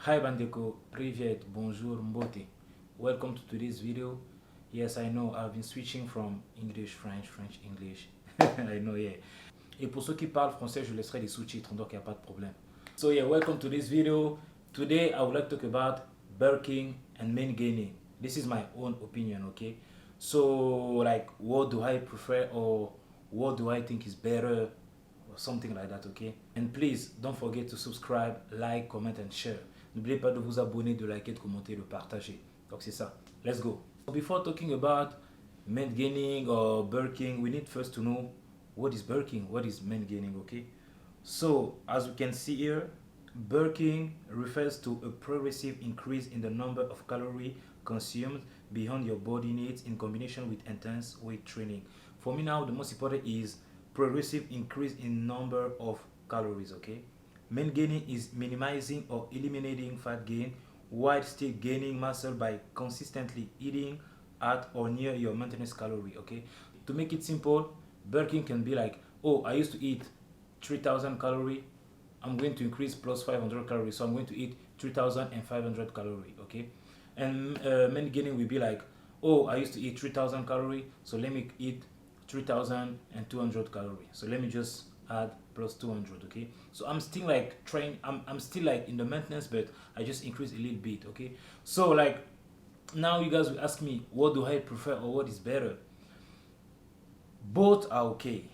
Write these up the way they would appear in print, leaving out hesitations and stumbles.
Hi Bandeko, Privet, bonjour, mbote. Welcome to today's video. Yes, I know I've been switching from English, French, French, English. I know, yeah. Et pour ceux qui parlent français, je laisserai les sous-titres, donc il n'y a pas de problème. So yeah, welcome to this video. Today I would like to talk about bulking and main gaining. This is my own opinion, okay? So like, what do I prefer or what do I think is better or something like that, okay? And please don't forget to subscribe, like, comment and share. N'oubliez pas de vous abonner, de liker, de commenter, de partager. Donc c'est ça. Let's go. Before talking about main gaining or bulking, we need first to know what is bulking, what is main gaining, okay? So as we can see here, bulking refers to a progressive increase in the number of calories consumed beyond your body needs in combination with intense weight training. For me now, the most important is progressive increase in number of calories, okay? Main gaining is minimizing or eliminating fat gain while still gaining muscle by consistently eating at or near your maintenance calorie, okay? To make it simple, bulking can be like, oh, I used to eat 3000 calorie, I'm going to increase plus 500 calories, so I'm going to eat 3500 calorie, okay? And main gaining will be like, oh, I used to eat 3000 calorie, so let me eat 3200 calorie, so let me just add plus 200, okay? So I'm still like trying, I'm still like in the maintenance, but I just increase a little bit, okay? So like, now you guys will ask me, what do I prefer or what is better? Both are okay.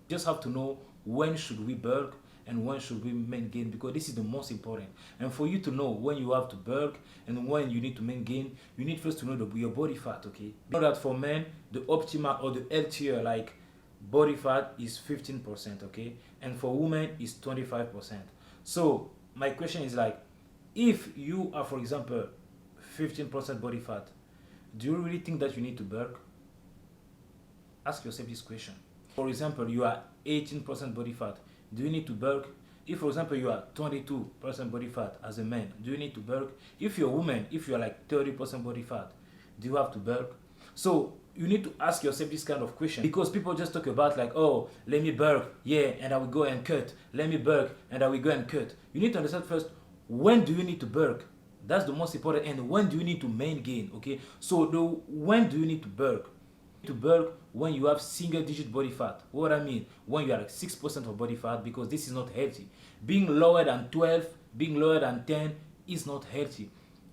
Just have to know when should we bulk and when should we main gain, because this is the most important. And for you to know when you have to bulk and when you need to main gain, you need first to know your body fat, okay? You know that for men, the optimal or the healthier like body fat is 15%, okay? And for women is 25%. So my question is like, if you are, for example, 15% body fat, do you really think that you need to bulk? Ask yourself this question. For example, you are 18% body fat, do you need to bulk? If, for example, you are 22% body fat as a man, do you need to bulk? If you're a woman, if you're like 30% body fat, do you have to bulk? So you need to ask yourself this kind of question, because people just talk about like, oh, let me bulk, yeah, and I will go and cut. Let me bulk and I will go and cut. You need to understand first, when do you need to bulk? That's the most important. And when do you need to main gain, okay? So when do you need to bulk? To bulk when you have single digit body fat. What I mean, when you are like 6% of body fat, because this is not healthy. Being lower than 12, being lower than 10 is not healthy.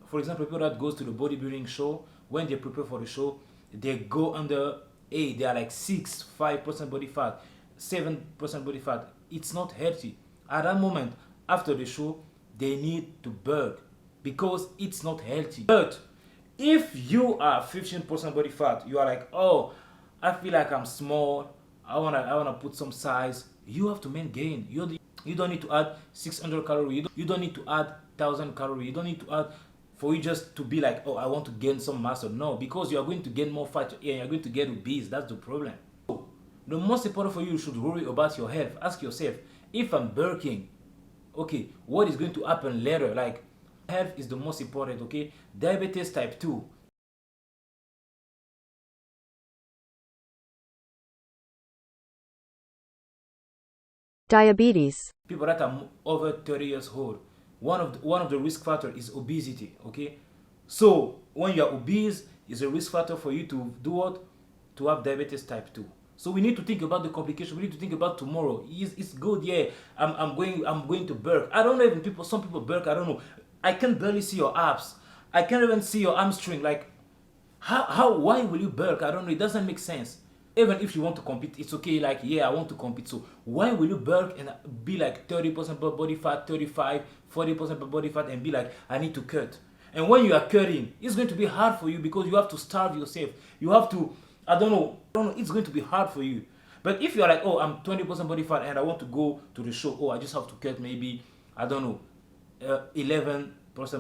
For example, people that goes to the bodybuilding show, when they prepare for the show, they go under 8, they are like 5% body fat, 7% body fat. It's not healthy. At that moment, after the show, they need to bulk because it's not healthy. But if you are 15% body fat, you are like, oh, I feel like I'm small, I wanna put some size, you have to main gain. You don't need to add 600 calories, you don't need to add 1000 calories, you don't need to add for you just to be like, oh, I want to gain some muscle. No, because you are going to gain more fat and you're going to get obese. That's the problem. So, the most important for you should worry about your health. Ask yourself, if I'm bulking, okay, what is going to happen later? Like, health is the most important, okay? Diabetes type 2. Diabetes. People that are over 30 years old, one of the risk factor is obesity, okay? So when you are obese, is a risk factor for you to do what? To have diabetes type 2. So we need to think about the complication. We need to think about tomorrow. It's good, yeah. I'm going to bulk. I don't know, even some people bulk. I don't know. I can barely see your abs. I can't even see your hamstring. Like, why will you bulk? I don't know. It doesn't make sense. Even if you want to compete, it's okay. Like, yeah, I want to compete. So why will you bulk and be like 30% body fat, 35, 40% body fat, and be like, I need to cut? And when you are cutting, it's going to be hard for you because you have to starve yourself. You have to, I don't know, it's going to be hard for you. But if you're like, oh, I'm 20% body fat and I want to go to the show, oh, I just have to cut maybe, I don't know, 11%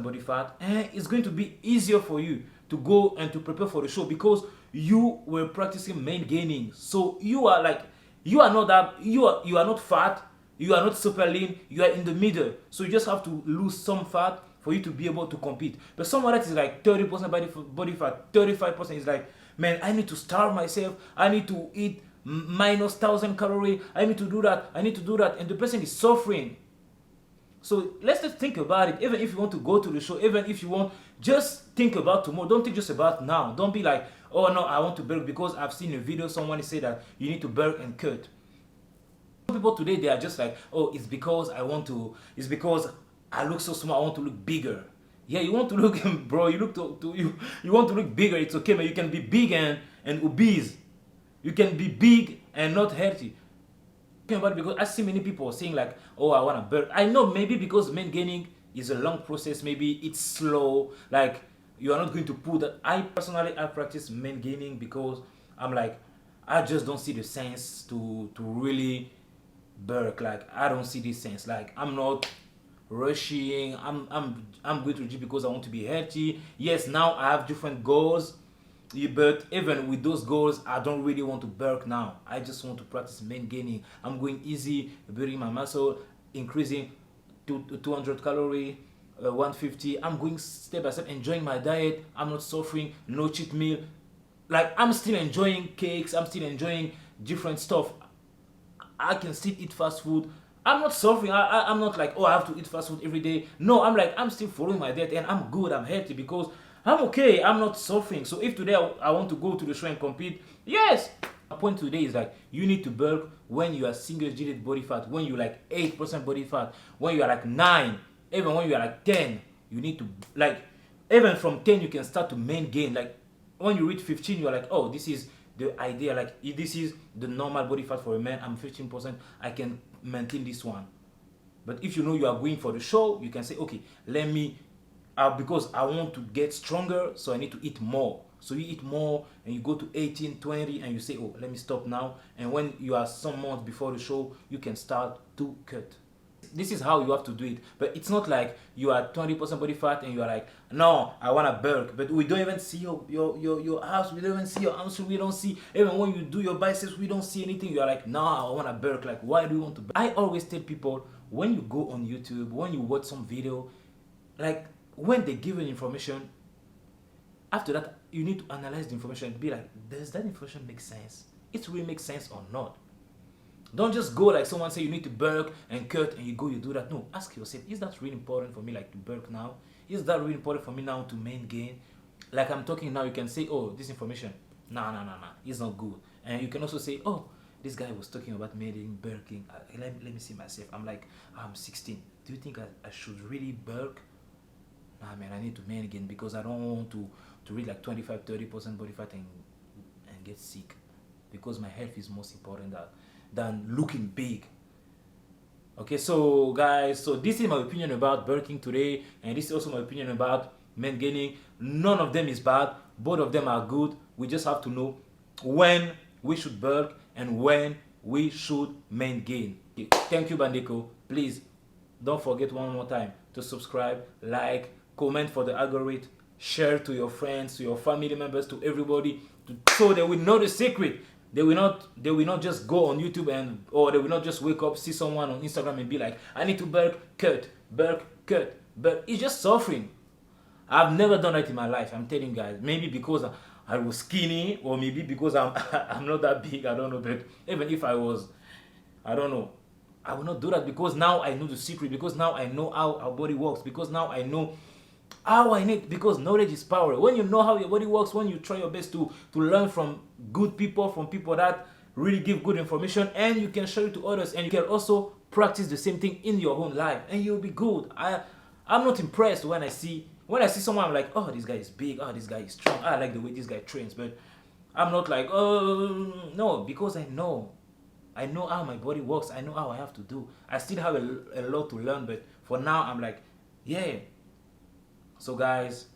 body fat, and it's going to be easier for you to go and to prepare for the show because you were practicing main gaining. So you are like, you are not fat, you are not super lean, you are in the middle. So you just have to lose some fat for you to be able to compete. But someone that is like 30% body fat, 35% is like, man, I need to starve myself, I need to eat minus 1000 calories, I need to do that, and the person is suffering. So let's just think about it. Even if you want to go to the show, even if you want, just think about tomorrow. Don't think just about now. Don't be like, oh no, I want to bulk because I've seen a video someone say that you need to bulk and cut. Some people today, they are just like, oh, it's because I look so small, I want to look bigger. Yeah, you want to look, bro, you look you want to look bigger. It's okay, man. You can be big and obese. You can be big and not healthy. About it because I see many people saying like, oh, I want to burn. I know maybe because men gaining is a long process, maybe it's slow, like you are not going to put that. I personally, I practice men gaining because I'm like, I just don't see the sense to really bulk. Like I don't see this sense. Like I'm not rushing. I'm going to the gym because I want to be healthy. Yes, now I have different goals. But even with those goals, I don't really want to bulk now. I just want to practice main gaining. I'm going easy, building my muscle, increasing to 200 calorie, 150. I'm going step by step, enjoying my diet. I'm not suffering, no cheat meal. Like I'm still enjoying cakes. I'm still enjoying different stuff. I can still eat fast food. I'm not suffering. I'm not like, oh, I have to eat fast food every day. No, I'm like, I'm still following my diet and I'm good. I'm healthy because I'm okay. I'm not suffering. So if today I want to go to the show and compete, yes. My point today is like you need to bulk when you are single-digit body fat, when you're like 8% body fat, when you are like 9, even when you are like 10. You need to like even from 10 you can start to main gain. Like when you reach 15, you're like, oh, this is the idea. Like if this is the normal body fat for a man. I'm 15%. I can maintain this one. But if you know you are going for the show, you can say, okay, let me. Because I want to get stronger, so I need to eat more. So you eat more and you go to 18, 20 and you say, oh, let me stop now. And when you are some months before the show, you can start to cut. This is how you have to do it. But it's not like you are 20% body fat and you are like, no, I want to bulk. But we don't even see your abs. We don't even see your arms. We don't see, even when you do your biceps, we don't see anything. You are like, no, I want to bulk. Like, why do you want to bulk? I always tell people, when you go on YouTube, when you watch some video, like, when they give you information, after that you need to analyze the information and be like, does that information make sense? It really makes sense or not? Don't just go like someone say you need to bulk and cut and you go, you do that. No, ask yourself, is that really important for me, like to bulk now? Is that really important for me now to main gain? Like I'm talking now, you can say, oh, this information, nah, it's not good. And you can also say, oh, this guy was talking about making bulking. Let me see myself. I'm like, I'm 16. Do you think I should really bulk? Nah, man, I need to main again because I don't want to reach like 25-30% body fat and get sick, because my health is most important than looking big. Okay, so guys, so this is my opinion about bulking today, and this is also my opinion about men gaining. None of them is bad. Both of them are good. We just have to know when we should bulk and when we should main gain. Okay, thank you, Bandeko. Please don't forget one more time to subscribe, like, comment for the algorithm, share to your friends, to your family members, to everybody, so they will know the secret. They will not just go on YouTube or they will not just wake up, see someone on Instagram and be like, I need to bulk, cut. But it's just suffering. I've never done that in my life. I'm telling you guys. Maybe because I was skinny, or maybe because I'm not that big. I don't know. But even if I was, I don't know, I will not do that, because now I know the secret, because now I know how our body works, because now I know how I need, because knowledge is power. When you know how your body works, when you try your best to learn from good people, from people that really give good information, and you can share it to others, and you can also practice the same thing in your own life, and you'll be good. I'm not impressed when I see someone. I'm like, oh, this guy is big, oh, this guy is strong, I like the way this guy trains. But I'm not like, oh no, because I know how my body works. I know how I have to do. I still have a lot to learn, but for now I'm like, yeah. So guys,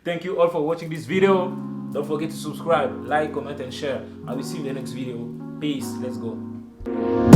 thank you all for watching this video. Don't forget to subscribe, like, comment and share. I will see you in the next video. Peace. Let's go.